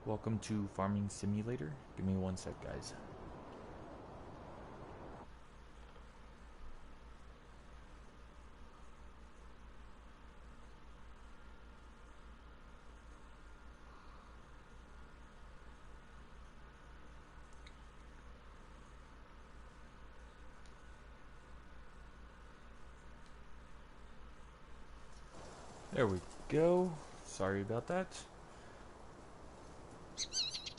Welcome to Farming Simulator. Give me one sec, guys. There we go. Sorry about that.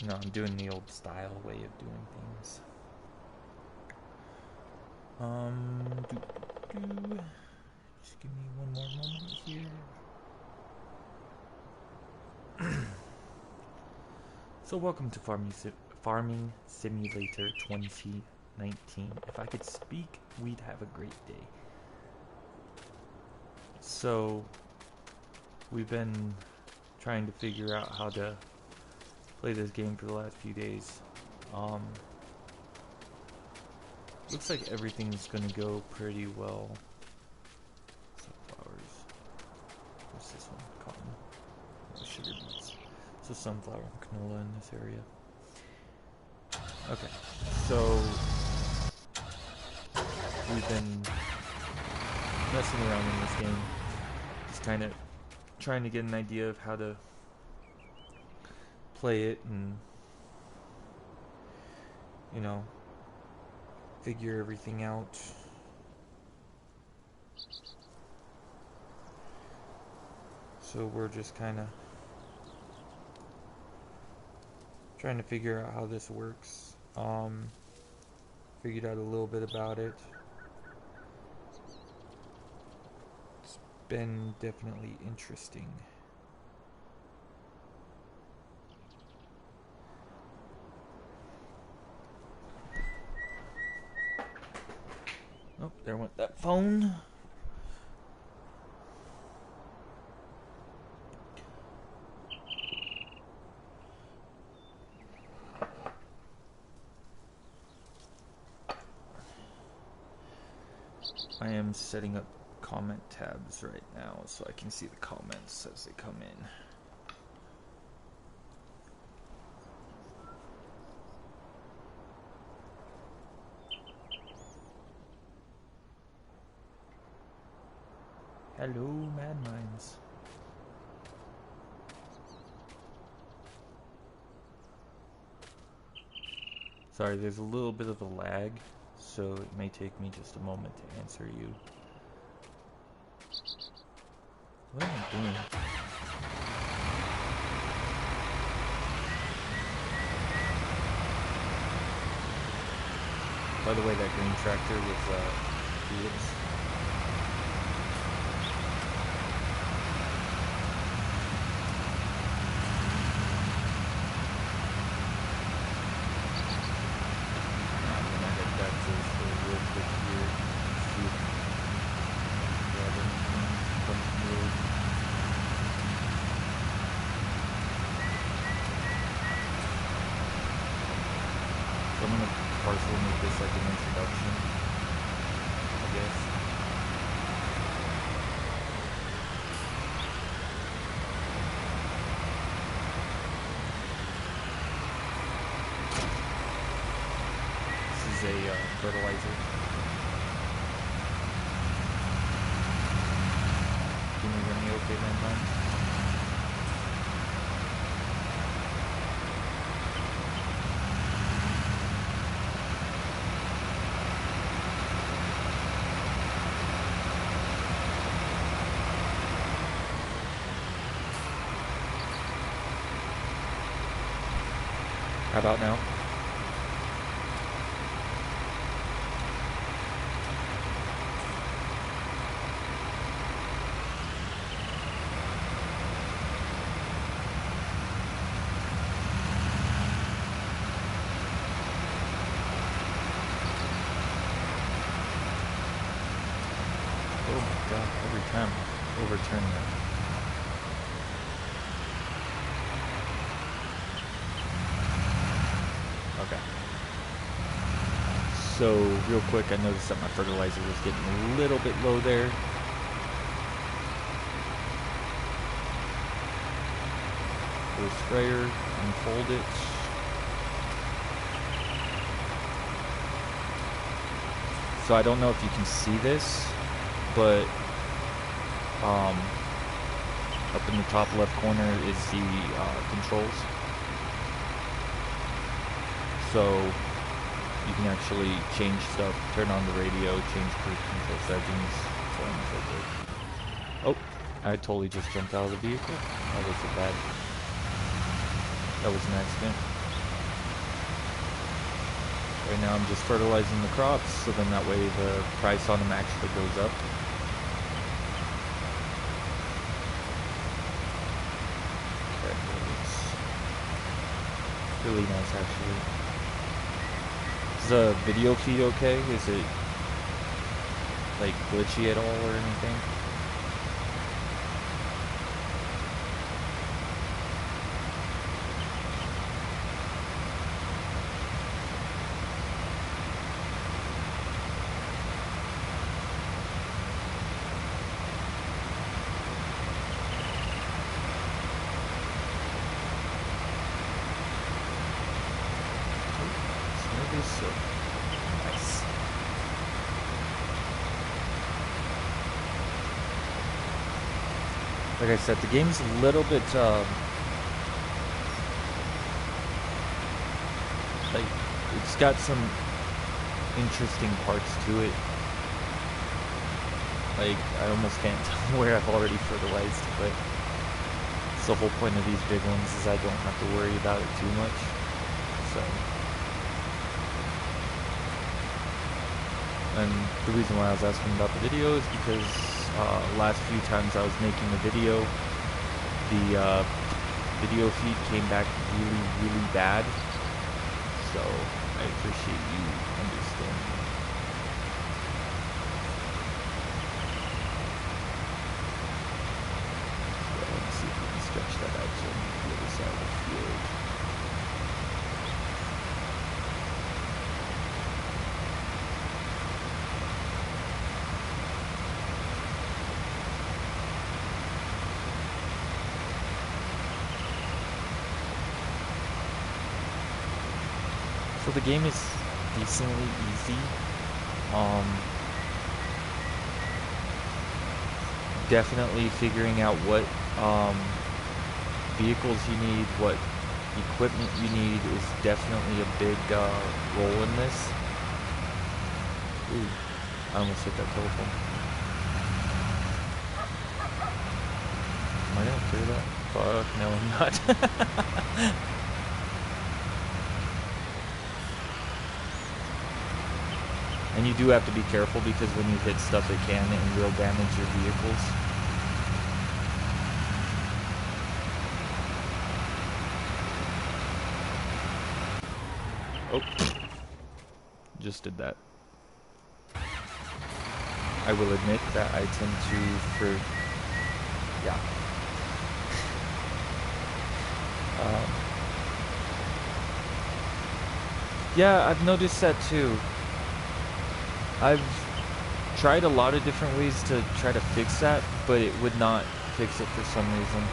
No, I'm doing the old style way of doing things. Just give me one more moment here. So welcome to Farming Simulator 2019. If I could speak, we'd have a great day. So we've been trying to figure out how to play this game for the last few days. Looks like everything's gonna go pretty well. Sunflowers. What's this one? Cotton. Sugar beets. So sunflower and canola in this area. Okay, so we've been messing around in this game, just kind of trying to get an idea of how to play it and, you know, figure everything out. So we're just kind of trying to figure out how this works. Figured out a little bit about it. It's been definitely interesting. Oh, there went that phone. I am setting up comment tabs right now so I can see the comments as they come in. Hello, Mad Minds. Sorry, there's a little bit of a lag, so it may take me just a moment to answer you. What am I doing? By the way, that green tractor was Felix. I'm gonna partially make this like an introduction, I guess. This is a fertilizer. Can you hear me okay, man? How about now? Oh my god, every time I overturn that. Okay. So, real quick, I noticed that my fertilizer was getting a little bit low there. It was sprayer, unfold it. So I don't know if you can see this, but up in the top left corner is the controls. So you can actually change stuff, turn on the radio, change cruise control settings, so on and so forth. Oh, I totally just jumped out of the vehicle. That was an accident. Right now I'm just fertilizing the crops, so then that way the price on them actually goes up. Okay, it's really nice actually. Is the video feed okay? Is it like glitchy at all or anything? So nice. Like I said, the game's a little bit like it's got some interesting parts to it. Like I almost can't tell where I've already fertilized, but it's the whole point of these big ones is I don't have to worry about it too much. So. And the reason why I was asking about the video is because last few times I was making a video, the video feed came back really, really bad. So I appreciate you understanding. So let's see if we can stretch that out to the other side of the field. So the game is decently easy. Definitely figuring out what vehicles you need, what equipment you need is definitely a big role in this. Ooh, I almost hit that telephone. Am I gonna clear that? Fuck, no I'm not. And you do have to be careful because when you hit stuff it can and will damage your vehicles. Oh. Just did that. I will admit that I tend to yeah. Yeah, I've noticed that too. I've tried a lot of different ways to try to fix that, but it would not fix it for some reason.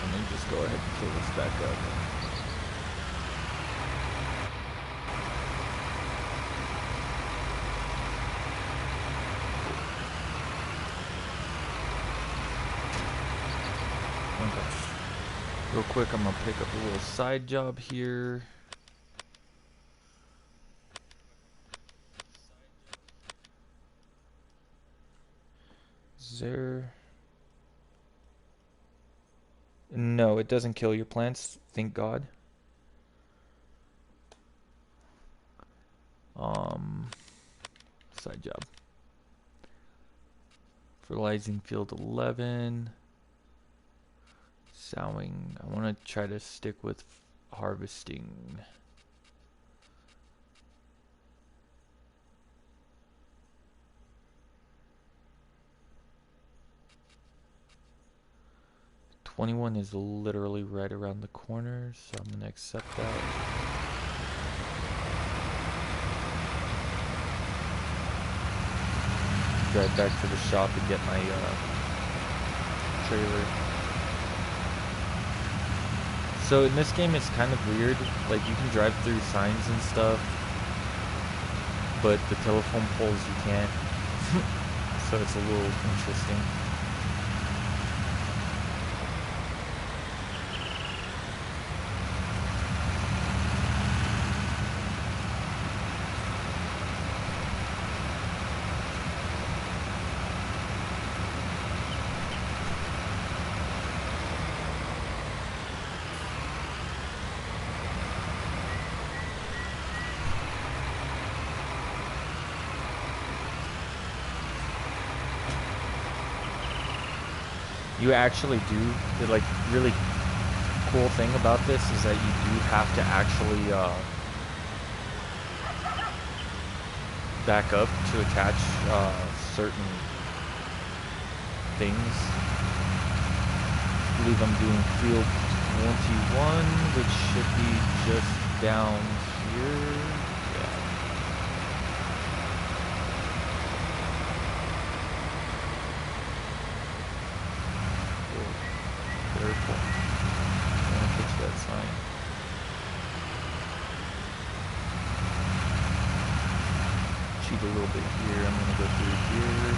Let me just go ahead and fill this back up. Real quick, I'm gonna pick up a little side job here. Is there... No, it doesn't kill your plants, thank God. Side job. Fertilizing field 11. Sowing. I want to try to stick with harvesting. $21 is literally right around the corner, so I'm gonna accept that. drive back to the shop and get my trailer. So in this game it's kind of weird, like you can drive through signs and stuff, but the telephone poles you can't. So it's a little interesting. You actually do, the like really cool thing about this is that you do have to actually back up to attach certain things. I believe I'm doing field 21, which should be just down here. Careful. Don't touch that sign. Cheat a little bit here. I'm gonna go through here.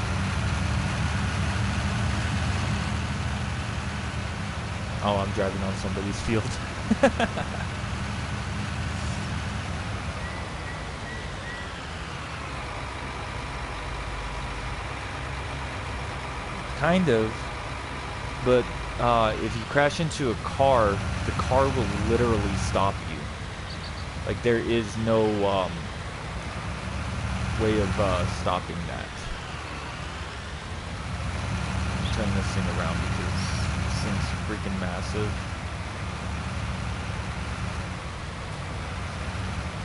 Oh, I'm driving on somebody's field. Kind of, but if you crash into a car, the car will literally stop you. Like, there is no way of stopping that. Turn this thing around because this thing's freaking massive.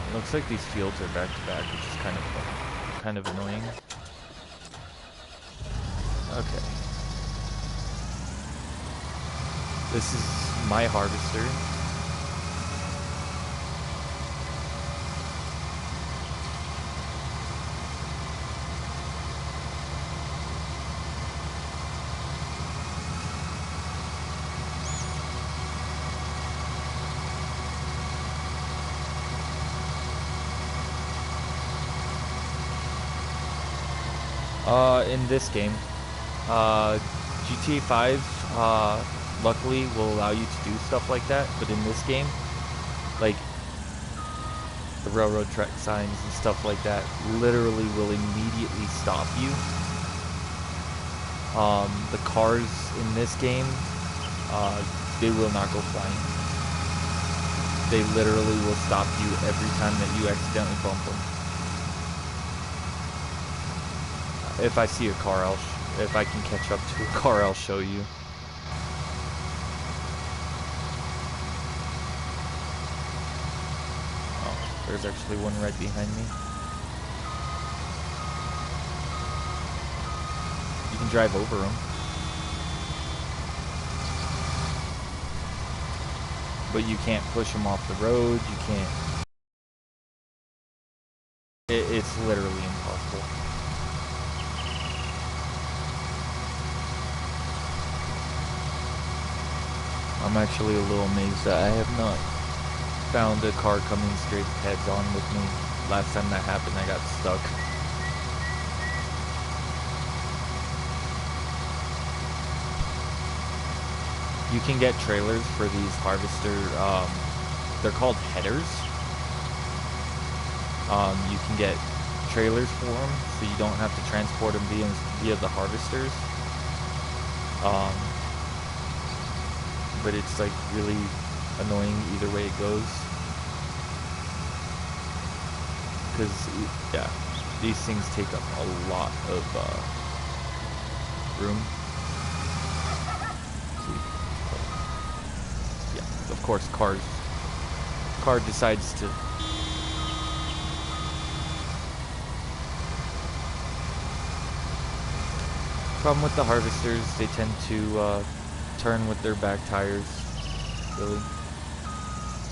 It looks like these fields are back to back, which is kind of annoying. Okay. This is my harvester. In this game, GTA 5, luckily will allow you to do stuff like that, but in this game, like, the railroad track signs and stuff like that literally will immediately stop you. The cars in this game, they will not go flying. They literally will stop you every time that you accidentally bump them. If I see a car, if I can catch up to a car, I'll show you. Oh, there's actually one right behind me. You can drive over them. But you can't push them off the road, you can't. It's literally impossible. I'm actually a little amazed that I have not found a car coming straight heads on with me. Last time that happened, I got stuck. You can get trailers for these harvester, they're called headers. You can get trailers for them, so you don't have to transport them via the harvesters. But it's like really annoying either way it goes. Because, yeah, these things take up a lot of room. Yeah, of course, car decides to. Problem with the harvesters, they tend to turn with their back tires, really.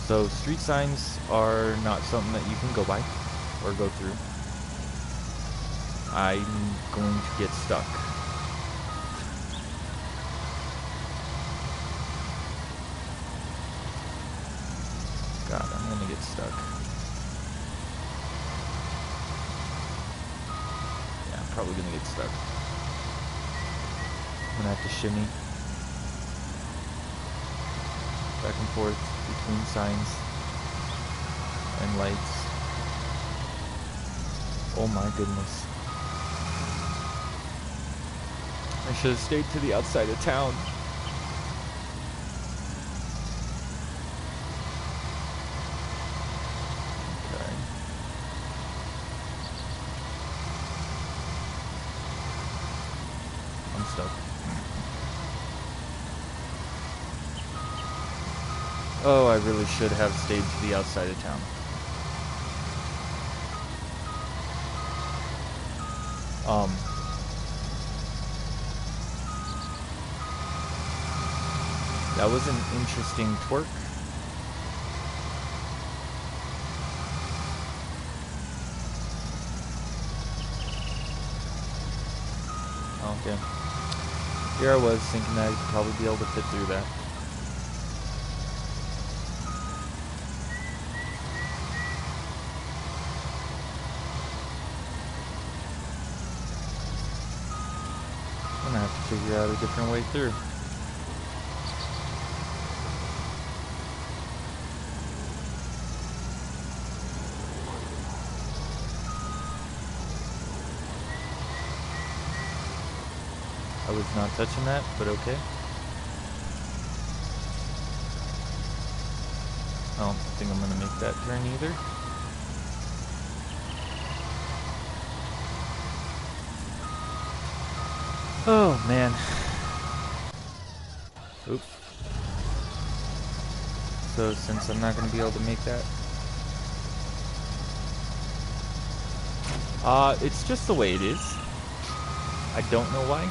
So street signs are not something that you can go by or go through. I'm going to get stuck. God, I'm gonna get stuck. Yeah, I'm probably gonna get stuck. I'm gonna have to shimmy back and forth between signs and lights. Oh my goodness. I should have stayed to the outside of town. Okay. I'm stuck. Oh, I really should have stayed to the outside of town. That was an interesting twerk. Okay. Here I was thinking I'd probably be able to fit through that. I'm gonna have to figure out a different way through. I was not touching that, but okay. I don't think I'm gonna make that turn either. Oh man. Oops. So since I'm not gonna be able to make that, it's just the way it is. I don't know why.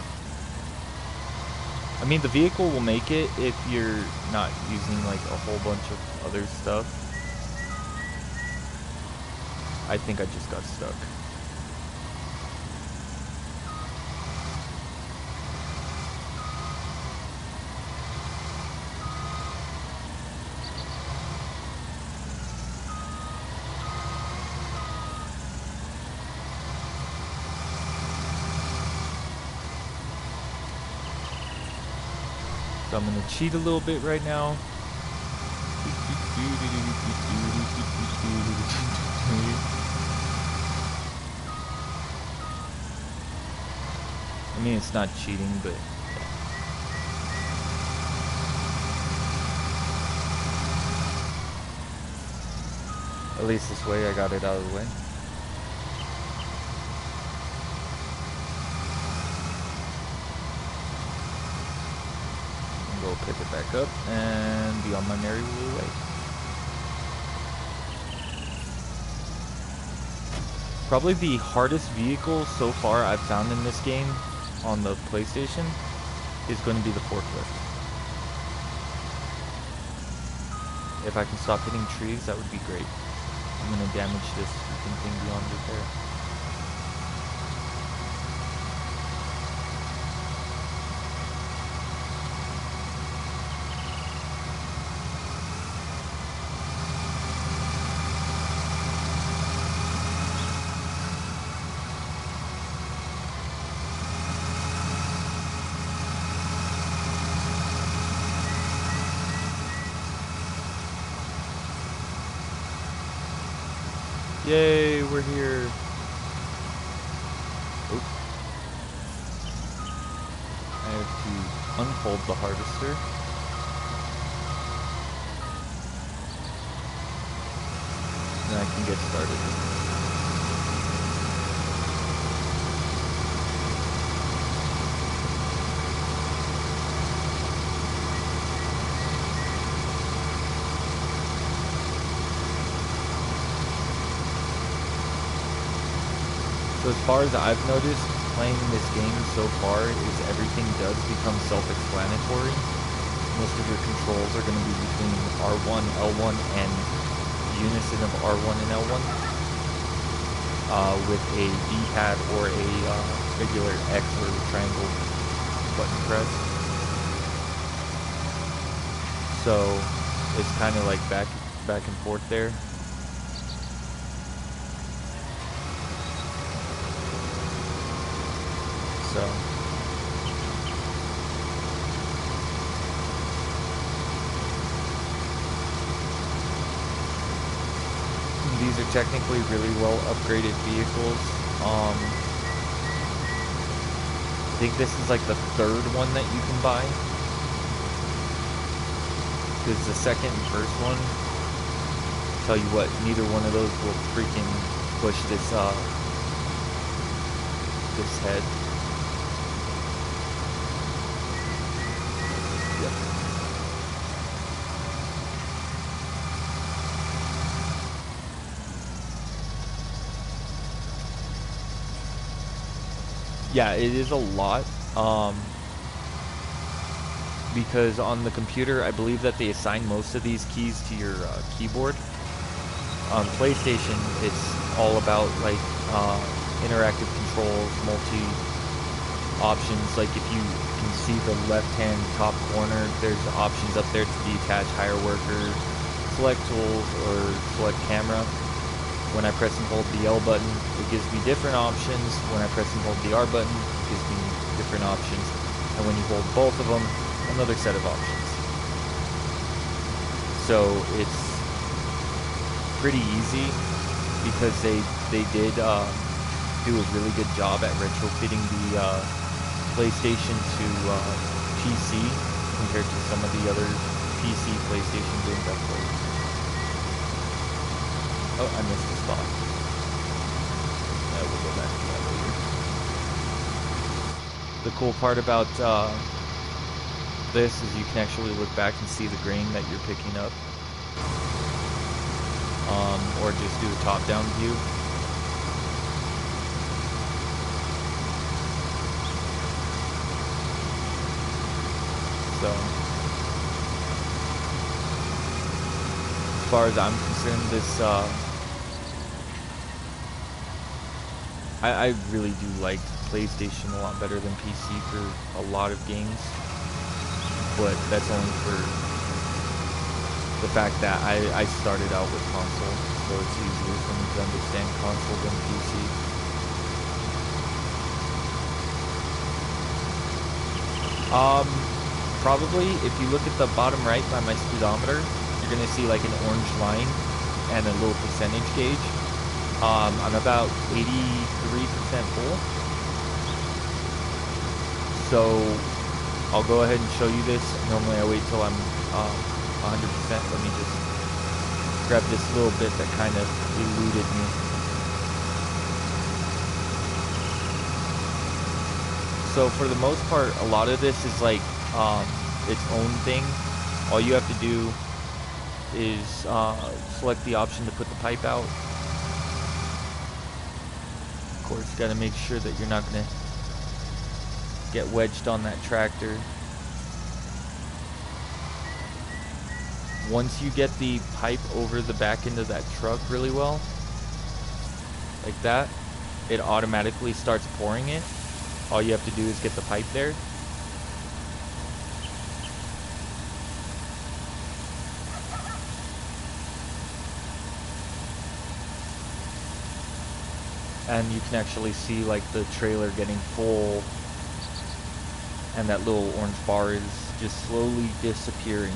I mean, the vehicle will make it if you're not using like a whole bunch of other stuff. I think I just got stuck. So I'm gonna cheat a little bit right now. I mean, it's not cheating, but at least this way I got it out of the way. Go pick it back up and be on my merry little way. Probably the hardest vehicle so far I've found in this game on the PlayStation is going to be the forklift. If I can stop hitting trees, that would be great. I'm going to damage this freaking thing beyond repair. Yay, we're here. Oops. I have to unfold the harvester. Then I can get started. So as far as I've noticed, playing this game so far is everything does become self-explanatory. Most of your controls are going to be between R1, L1, and unison of R1 and L1. with a D-pad or a regular X or triangle button press. So it's kind of like back and forth there. So these are technically really well upgraded vehicles. I think this is like the third one that you can buy, because the second and first one, tell you what, neither one of those will freaking push this this head. Yep. Yeah, it is a lot, because on the computer, I believe that they assign most of these keys to your keyboard. On PlayStation, it's all about like interactive controls, multi options. Like if you can see the left-hand top corner, there's options up there to detach hire worker, select tools, or select camera. When I press and hold the L button, it gives me different options. When I press and hold the R button, it gives me different options. And when you hold both of them, another set of options. So it's pretty easy, because they did do a really good job at retrofitting the PlayStation to PC compared to some of the other PC PlayStation games I've played. Oh, I missed a spot. We'll go back to that later. The cool part about this is you can actually look back and see the grain that you're picking up. Or just do a top-down view. So, as far as I'm concerned, this I really do like PlayStation a lot better than PC for a lot of games, but that's only for the fact that I started out with console, so it's easier for me to understand console than PC. Probably if you look at the bottom right by my speedometer, you're gonna see like an orange line and a little percentage gauge. I'm about 83% full. So I'll go ahead and show you this. Normally I wait till I'm 100%. Let me just grab this little bit that kind of eluded me. So for the most part, a lot of this is like its own thing. All you have to do is select the option to put the pipe out. Of course, you got to make sure that you're not going to get wedged on that tractor. Once you get the pipe over the back end of that truck really well, like that, it automatically starts pouring it. All you have to do is get the pipe there. And you can actually see like the trailer getting full, and that little orange bar is just slowly disappearing.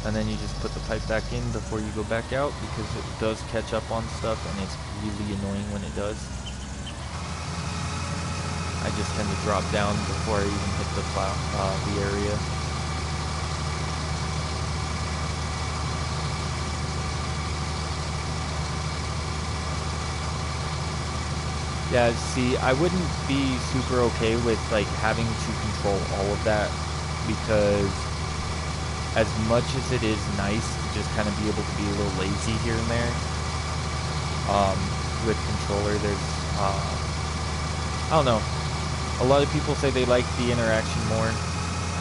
And then you just put the pipe back in before you go back out, because it does catch up on stuff and it's really annoying when it does. I just tend to drop down before I even hit the area. Yeah, see, I wouldn't be super okay with like having to control all of that, because as much as it is nice to just kind of be able to be a little lazy here and there, with controller, there's, I don't know, a lot of people say they like the interaction more.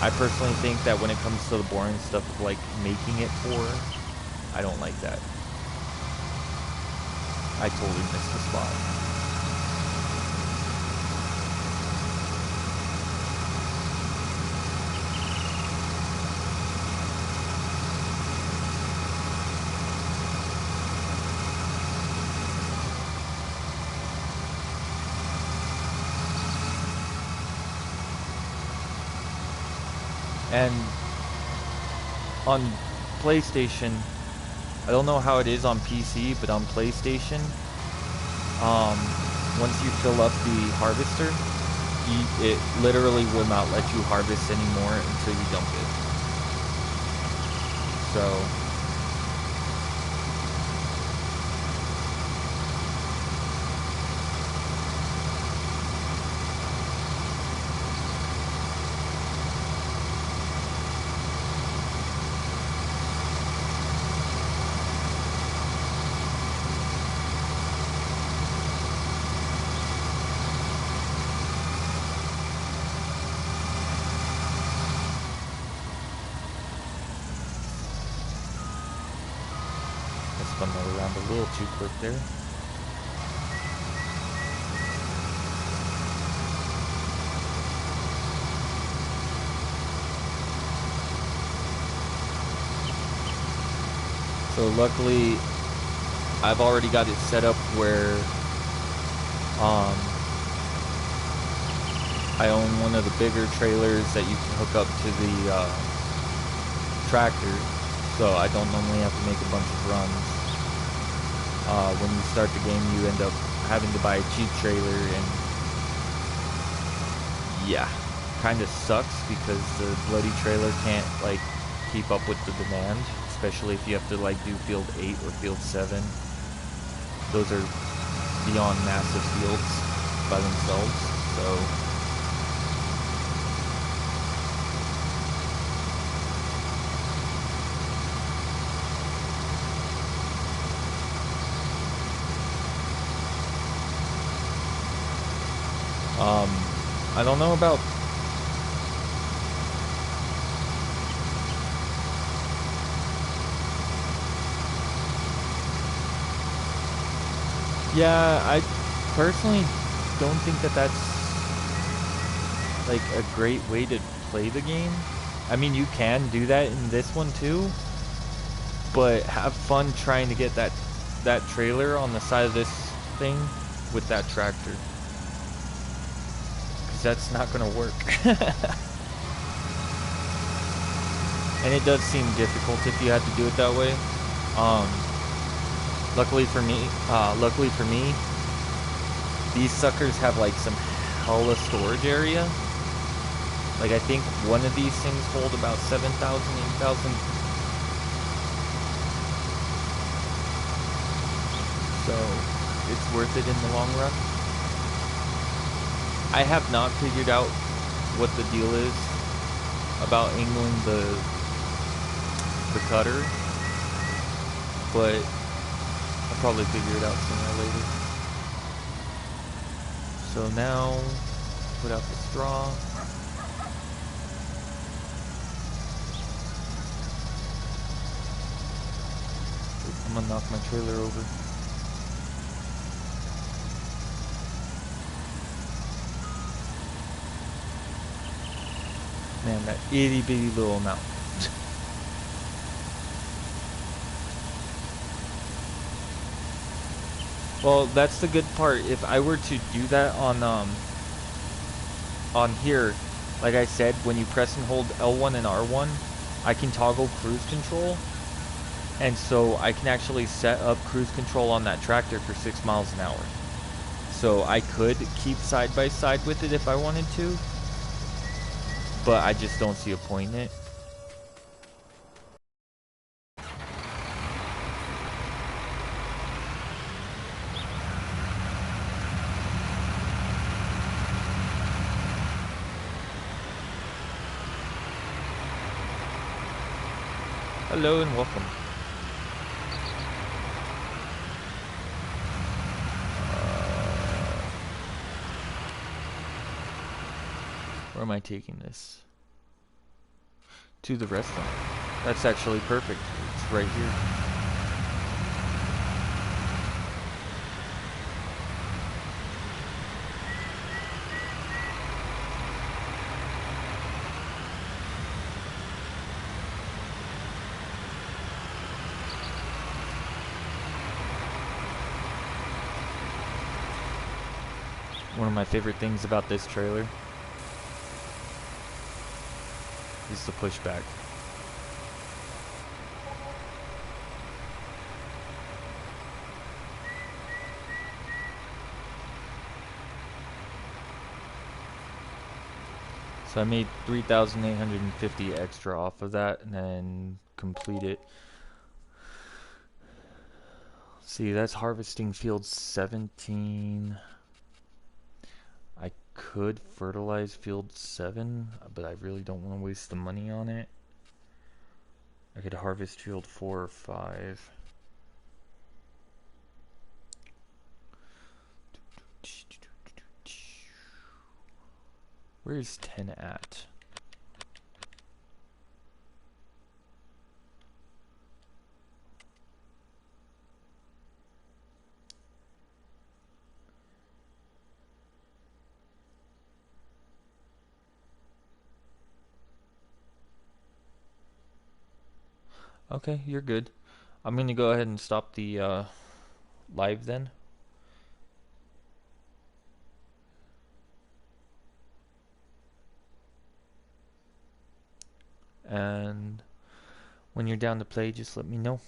I personally think that when it comes to the boring stuff of like making it for, I don't like that. I totally missed the spot. And on PlayStation, I don't know how it is on PC, but on PlayStation, once you fill up the harvester, it literally will not let you harvest anymore until you dump it. So I spun that around a little too quick there. So luckily, I've already got it set up where I own one of the bigger trailers that you can hook up to the tractor, so I don't normally have to make a bunch of runs. When you start the game, you end up having to buy a cheap trailer, and yeah, kind of sucks because the bloody trailer can't like keep up with the demand, especially if you have to like do field 8 or field 7. Those are beyond massive fields by themselves, so I don't know about yeah, I personally don't think that that's like a great way to play the game. I mean, you can do that in this one too, but have fun trying to get that trailer on the side of this thing with that tractor, because that's not gonna work. And it does seem difficult if you had to do it that way. Luckily for me, these suckers have like some hella storage area. Like I think one of these things hold about 7,000, 8,000. So it's worth it in the long run. I have not figured out what the deal is about angling the cutter, but I'll probably figure it out sooner or later. So now, put out the straw. I'm gonna knock my trailer over. Man, that itty bitty little amount. Well, that's the good part. If I were to do that on here, like I said, when you press and hold L1 and R1, I can toggle cruise control. And so I can actually set up cruise control on that tractor for 6 miles an hour. So I could keep side by side with it if I wanted to, but I just don't see a point in it. Hello and welcome. Where am I taking this? to the restaurant. That's actually perfect. It's right here. One of my favorite things about this trailer is the pushback. So I made 3,850 extra off of that and then complete it. See, that's harvesting field 17. I could fertilize field 7, but I really don't want to waste the money on it. I could harvest field 4 or 5. Where is 10 at? Okay, you're good. I'm gonna go ahead and stop the live then. And when you're down to play, just let me know.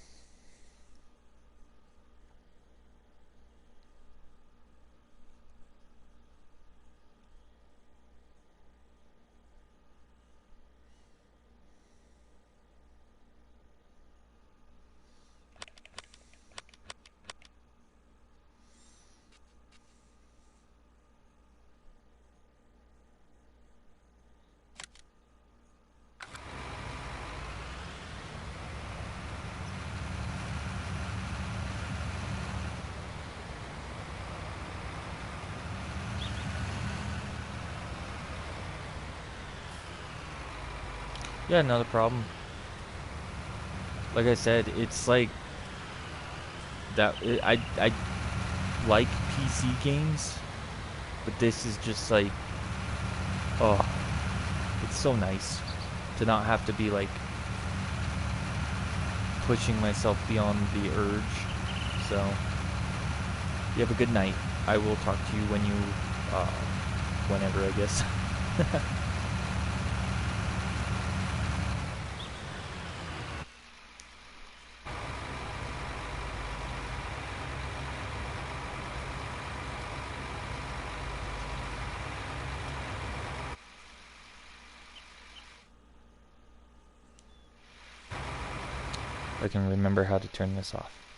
Yeah, not a problem. Like I said, it's like that. I like PC games, but this is just like, oh, it's so nice to not have to be like pushing myself beyond the urge. So, you have a good night. I will talk to you when you, whenever, I guess. I can remember how to turn this off.